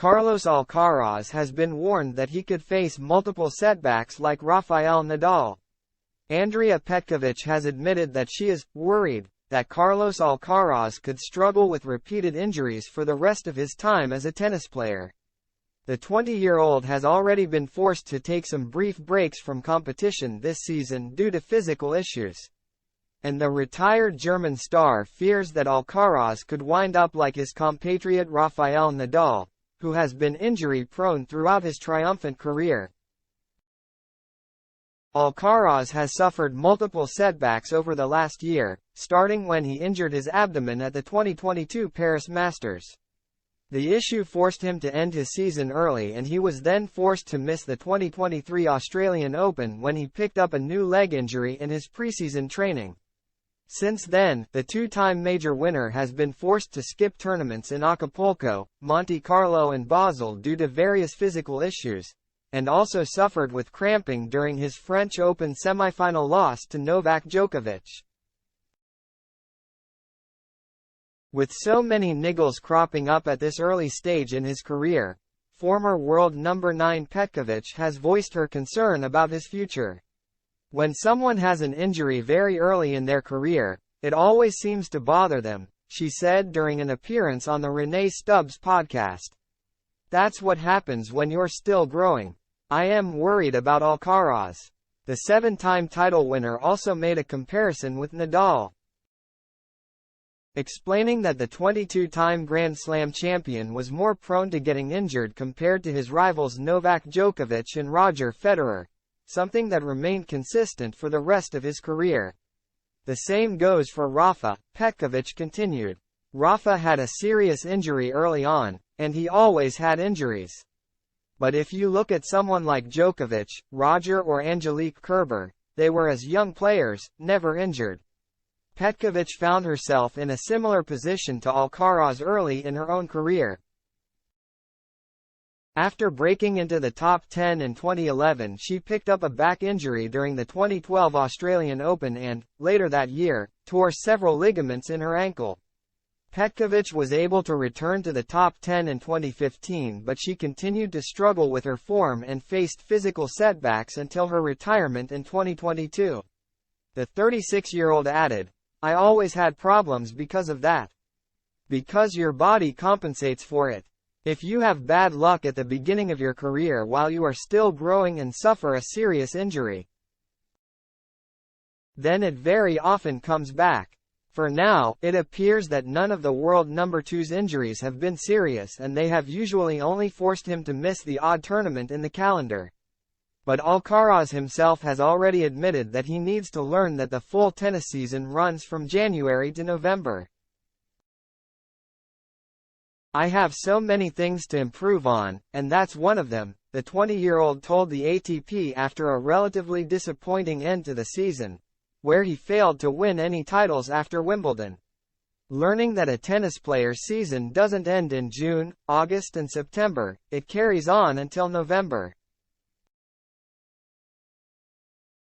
Carlos Alcaraz has been warned that he could face multiple setbacks like Rafael Nadal. Andrea Petkovic has admitted that she is worried that Carlos Alcaraz could struggle with repeated injuries for the rest of his time as a tennis player. The 20-year-old has already been forced to take some brief breaks from competition this season due to physical issues. And the retired German star fears that Alcaraz could wind up like his compatriot Rafael Nadal, who has been injury-prone throughout his triumphant career. Alcaraz has suffered multiple setbacks over the last year, starting when he injured his abdomen at the 2022 Paris Masters. The issue forced him to end his season early, and he was then forced to miss the 2023 Australian Open when he picked up a new leg injury in his preseason training. Since then, the two-time major winner has been forced to skip tournaments in Acapulco, Monte Carlo and Basel due to various physical issues, and also suffered with cramping during his French Open semifinal loss to Novak Djokovic. With so many niggles cropping up at this early stage in his career, former world number 9 Petkovic has voiced her concern about his future. When someone has an injury very early in their career, it always seems to bother them, she said during an appearance on the Renee Stubbs podcast. That's what happens when you're still growing. I am worried about Alcaraz. The 7-time title winner also made a comparison with Nadal, explaining that the 22-time Grand Slam champion was more prone to getting injured compared to his rivals Novak Djokovic and Roger Federer, something that remained consistent for the rest of his career. The same goes for Rafa, Petkovic continued. Rafa had a serious injury early on, and he always had injuries. But if you look at someone like Djokovic, Roger or Angelique Kerber, they were as young players, never injured. Petkovic found herself in a similar position to Alcaraz early in her own career. After breaking into the top 10 in 2011, she picked up a back injury during the 2012 Australian Open and, later that year, tore several ligaments in her ankle. Petkovic was able to return to the top 10 in 2015, but she continued to struggle with her form and faced physical setbacks until her retirement in 2022. The 36-year-old added, "I always had problems because of that. Because your body compensates for it. If you have bad luck at the beginning of your career while you are still growing and suffer a serious injury, then it very often comes back. For now, it appears that none of the world number 2's injuries have been serious, and they have usually only forced him to miss the odd tournament in the calendar. But Alcaraz himself has already admitted that he needs to learn that the full tennis season runs from January to November. I have so many things to improve on, and that's one of them," the 20-year-old told the ATP after a relatively disappointing end to the season, where he failed to win any titles after Wimbledon. Learning that a tennis player's season doesn't end in June, August and September, it carries on until November.